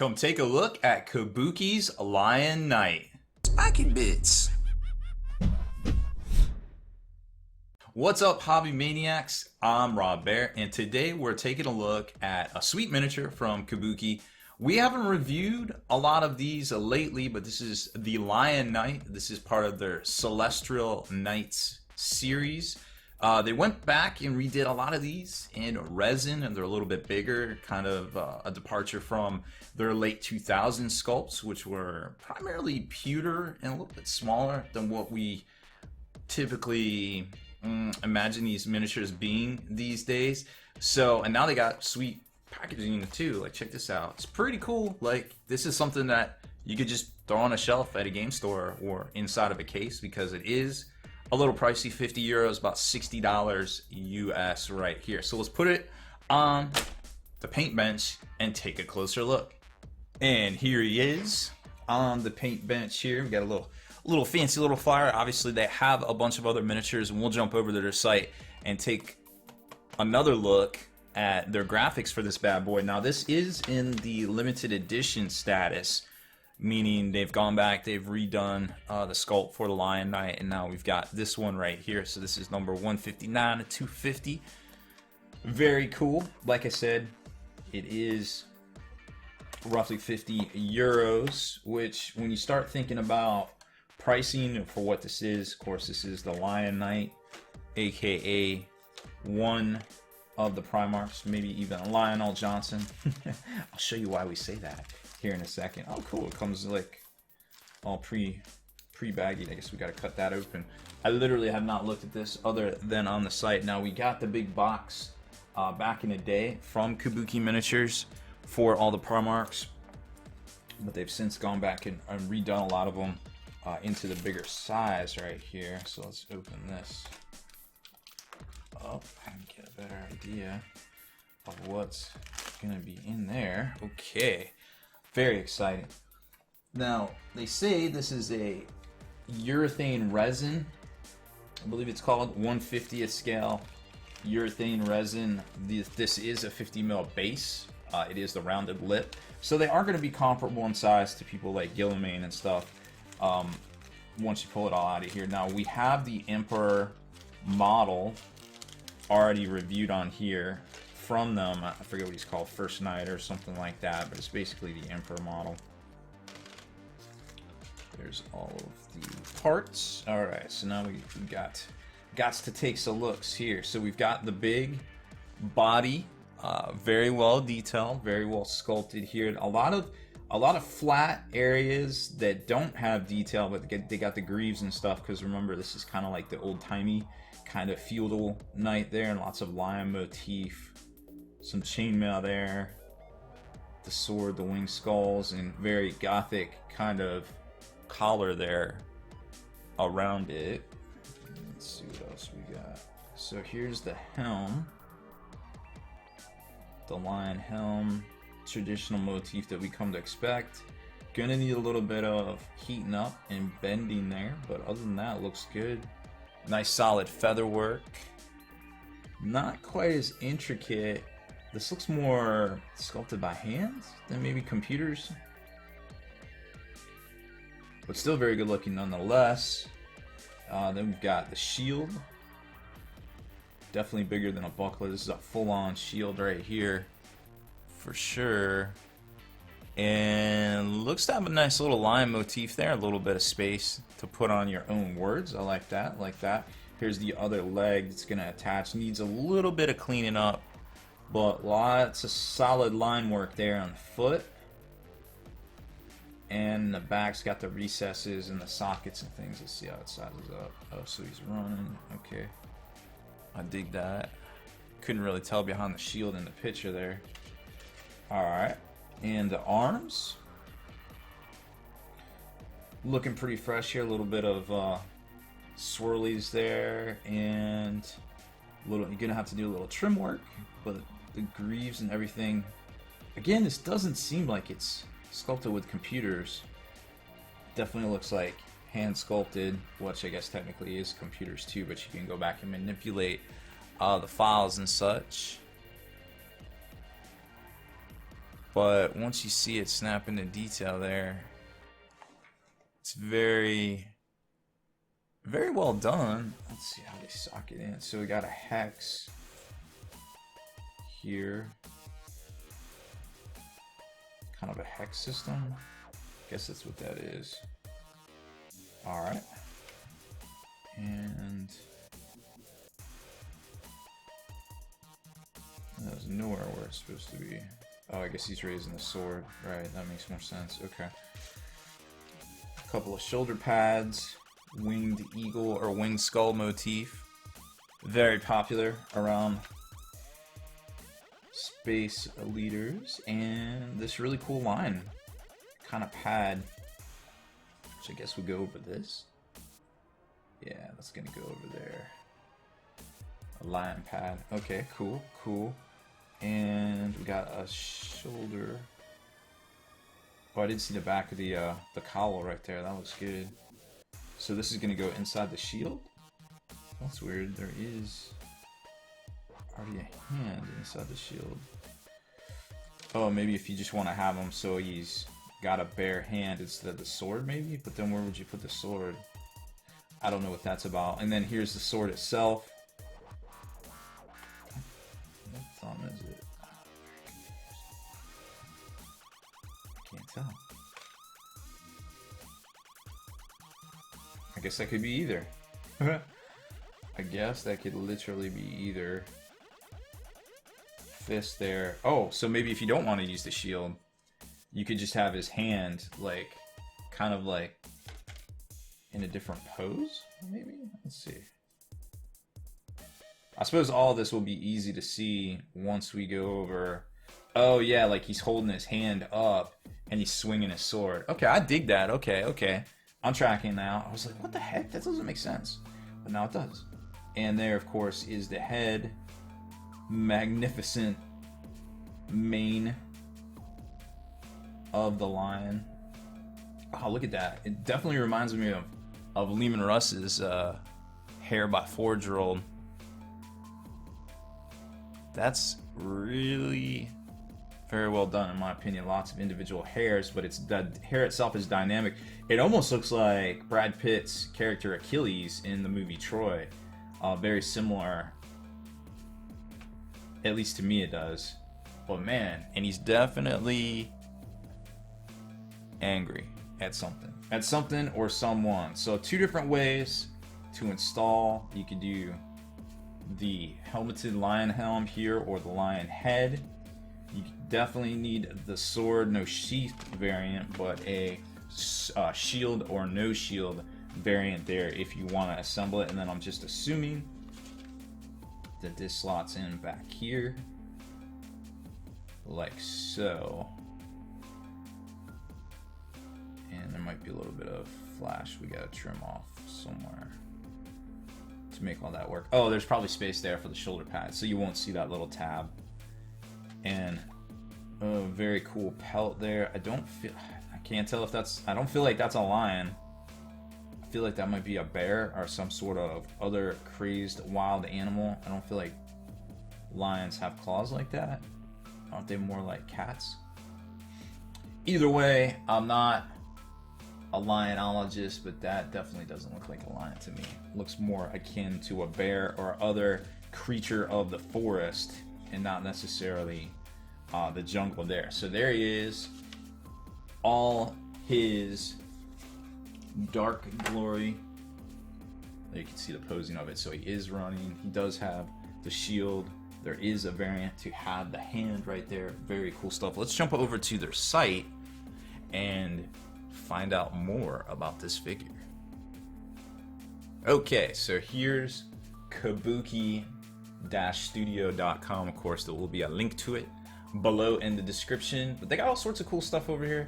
Come take a look at Kabuki's Lion Knight. Spiking bits. What's up, hobby maniacs? I'm Baer, and today we're taking a look at a sweet miniature from Kabuki. We haven't reviewed a lot of these lately, but this is the Lion Knight. This is part of their Celestial Knights series. They went back and redid a lot of these in resin, and they're a little bit bigger, kind of a departure from their late 2000s sculpts, which were primarily pewter and a little bit smaller than what we typically imagine these miniatures being these days. So, and now they got sweet packaging too. Like, check this out. It's pretty cool. Like, this is something that you could just throw on a shelf at a game store or inside of a case, because it is a little pricey. 50 euros, about $60 US right here. So let's put it on the paint bench and take a closer look. And here he is on the paint bench here. We got a little fancy little flyer. Obviously they have a bunch of other miniatures, and we'll jump over to their site and take another look at their graphics for this bad boy. Now this is in the limited edition status, meaning they've gone back, they've redone the sculpt for the Lion Knight, and now we've got this one right here. So this is number 159 to 250. Very cool. Like I said, it is roughly 50 euros, which when you start thinking about pricing for what this is, of course this is the Lion Knight, aka one of the Primarchs, maybe even Lionel Johnson. I'll show you why we say that here in a second. Oh cool, it comes like all pre-baggied. I guess we got to cut that open. I literally have not looked at this other than on the site. Now we got the big box back in the day from Kabuki Miniatures for all the Primarchs, but they've since gone back and redone a lot of them into the bigger size right here. So let's open this up and get a better idea of what's gonna be in there. Okay, very exciting. Now they say this is a urethane resin. I believe it's called 1/50th scale urethane resin. This is a 50 mil base. It is the rounded lip, so they are going to be comparable in size to people like Guillermin and stuff. Once you pull it all out of here. Now we have the Emperor model already reviewed on here from them. I forget what he's called, First Knight or something like that, but it's basically the Emperor model. There's all of the parts. All right, so now we got to take some looks here. So we've got the big body, very well detailed, very well sculpted here. A lot of flat areas that don't have detail, but they got the greaves and stuff, because remember, this is kind of like the old-timey kind of feudal knight there, and lots of lion motif, some chainmail there, the sword, the winged skulls, and very gothic kind of collar there around it. Let's see what else we got. So here's the helm, the lion helm, traditional motif that we come to expect. Gonna need a little bit of heating up and bending there, but other than that, it looks good. Nice solid feather work. Not quite as intricate. This looks more sculpted by hands than maybe computers, but still very good looking nonetheless. Then we've got the shield. Definitely bigger than a buckler. This is a full-on shield right here for sure, and looks to have a nice little lion motif there, a little bit of space to put on your own words. I like that, Here's the other leg that's gonna attach. Needs a little bit of cleaning up, but lots of solid line work there on the foot, and the back's got the recesses and the sockets and things. Let's see how it sizes up. Oh, so he's running. Okay, I dig that. Couldn't really tell behind the shield in the picture there. Alright, and the arms, looking pretty fresh here. A little bit of swirlies there, and you're gonna have to do a little trim work, but the greaves and everything, again, this doesn't seem like it's sculpted with computers. Definitely looks like hand sculpted, which I guess technically is computers too, but you can go back and manipulate the files and such. But once you see it snap into detail there, it's very, very well done. Let's see how they sock it in. So we got a hex here. Kind of a hex system. Guess that's what that is. Alright. And that was nowhere where it's supposed to be. Oh, I guess he's raising the sword. Right, that makes more sense. Okay. A couple of shoulder pads, winged eagle or winged skull motif. Very popular around space leaders. And this really cool line kind of pad, which I guess would go over this. Yeah, that's gonna go over there. A lion pad. Okay, cool, cool. And we got a shoulder. Oh, I didn't see the back of the cowl right there. That looks good. So this is gonna go inside the shield. That's weird. There is already a hand inside the shield. Oh, maybe if you just want to have him so he's got a bare hand instead of the sword, maybe. But then where would you put the sword? I don't know what that's about. And then here's the sword itself. What thumb is it? I can't tell. I guess that could be either. I guess that could literally be either. Fist there. Oh, so maybe if you don't want to use the shield, you could just have his hand, like, kind of like in a different pose, maybe? Let's see. I suppose all this will be easy to see once we go over. Oh, yeah, like he's holding his hand up and he's swinging his sword. Okay, I dig that. Okay, okay. I'm tracking now. I was like, what the heck? That doesn't make sense. But now it does. And there, of course, is the head. Magnificent mane of the lion. Oh, look at that. It definitely reminds me of Lehman Russ's Hair by 4-Year-Old. That's really very well done, in my opinion. Lots of individual hairs, but it's the hair itself is dynamic. It almost looks like Brad Pitt's character Achilles in the movie Troy. Very similar, at least to me it does. But man, and he's definitely angry at something or someone. So 2 different ways to install. You could do the helmeted lion helm here or the lion head. You definitely need the sword no sheath variant, but a shield or no shield variant there if you want to assemble it. And then I'm just assuming that this slots in back here like so. And there might be a little bit of flash we gotta trim off somewhere to make all that work. Oh, there's probably space there for the shoulder pad, so you won't see that little tab. And oh, very cool pelt there. I can't tell if that's, I don't feel like that's a lion. I feel like that might be a bear or some sort of other crazed wild animal. I don't feel like lions have claws like that. Aren't they more like cats? Either way, I'm not a lionologist, but that definitely doesn't look like a lion to me. It looks more akin to a bear or other creature of the forest and not necessarily the jungle there. So there he is, all his dark glory. There you can see the posing of it. So he is running. He does have the shield. There is a variant to have the hand right there. Very cool stuff. Let's jump over to their site and find out more about this figure. Okay, so here's Kabuki-Studio.com. Of course, there will be a link to it below in the description. But they got all sorts of cool stuff over here.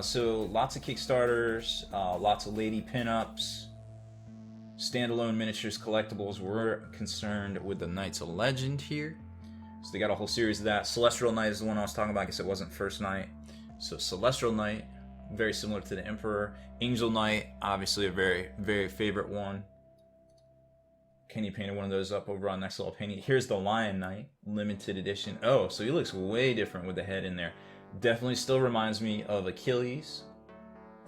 So lots of Kickstarters, lots of lady pinups, standalone miniatures, collectibles. We're concerned with the Knights of Legend here. So they got a whole series of that. Celestial Knight is the one I was talking about. I guess it wasn't First Knight. So Celestial Knight, very similar to the Emperor. Angel Knight, obviously a very, very favorite one. Kenny painted one of those up over on Next Level Painting. Here's the Lion Knight, limited edition. Oh, so he looks way different with the head in there. Definitely still reminds me of Achilles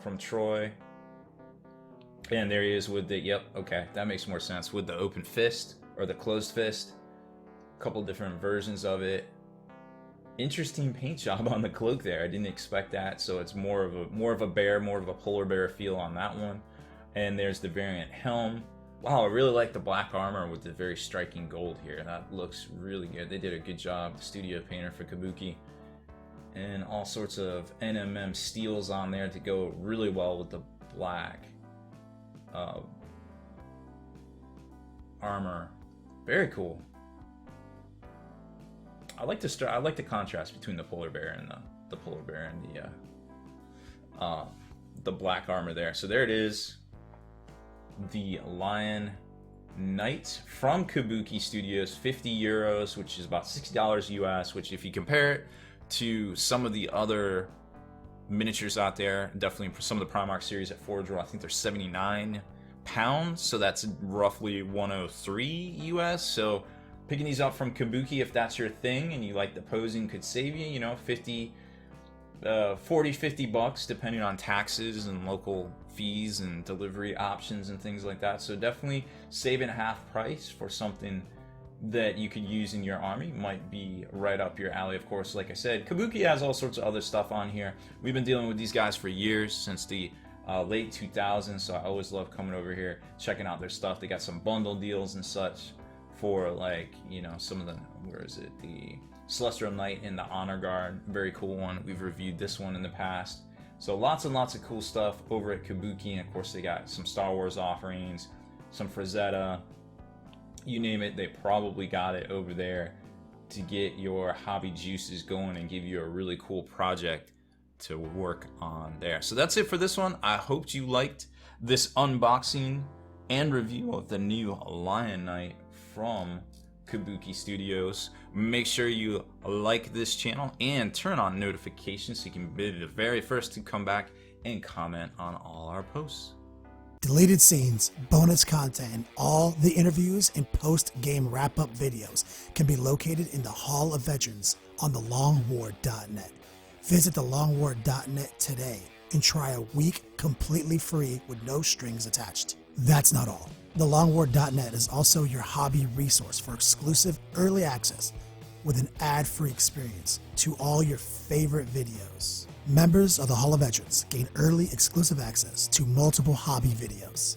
from Troy. And there he is with the, yep, okay, that makes more sense, with the open fist or the closed fist. A couple different versions of it. Interesting paint job on the cloak there. I didn't expect that, so it's more of a bear, more of a polar bear feel on that one. And there's the variant helm. Wow, I really like the black armor with the very striking gold here. That looks really good. They did a good job, the studio painter for Kabuki. And all sorts of NMM steels on there to go really well with the black armor. Very cool. I like the contrast between the polar bear and the polar bear and the black armor there. So there it is, the Lion Knight from Kabuki Studios, 50 euros, which is about $60 US. Which, if you compare it to some of the other miniatures out there, definitely some of the Primarch series at Forge World, I think they're 79 pounds, so that's roughly 103 US. So picking these up from Kabuki, if that's your thing and you like the posing, could save you, you know, 50 bucks depending on taxes and local fees and delivery options and things like that. So definitely saving half price for something that you could use in your army might be right up your alley. Of course, like I said, Kabuki has all sorts of other stuff on here. We've been dealing with these guys for years, since the late 2000s, so I always love coming over here, checking out their stuff. They got some bundle deals and such for, like, you know, some of the, where is it, the Celestial Knight and the Honor Guard, very cool one. We've reviewed this one in the past. So lots and lots of cool stuff over at Kabuki. And of course they got some Star Wars offerings, some Frazetta, you name it, they probably got it over there to get your hobby juices going and give you a really cool project to work on there. So that's it for this one. I hope you liked this unboxing and review of the new Lion Knight from Kabuki Studios. Make sure you like this channel and turn on notifications so you can be the very first to come back and comment on all our posts. Deleted scenes, bonus content, and all the interviews and post-game wrap-up videos can be located in the Hall of Veterans on thelongwar.net. Visit thelongwar.net today and try a week completely free with no strings attached. That's not all. TheLongWar.net is also your hobby resource for exclusive early access with an ad-free experience to all your favorite videos. Members of the Hall of Veterans gain early exclusive access to multiple hobby videos.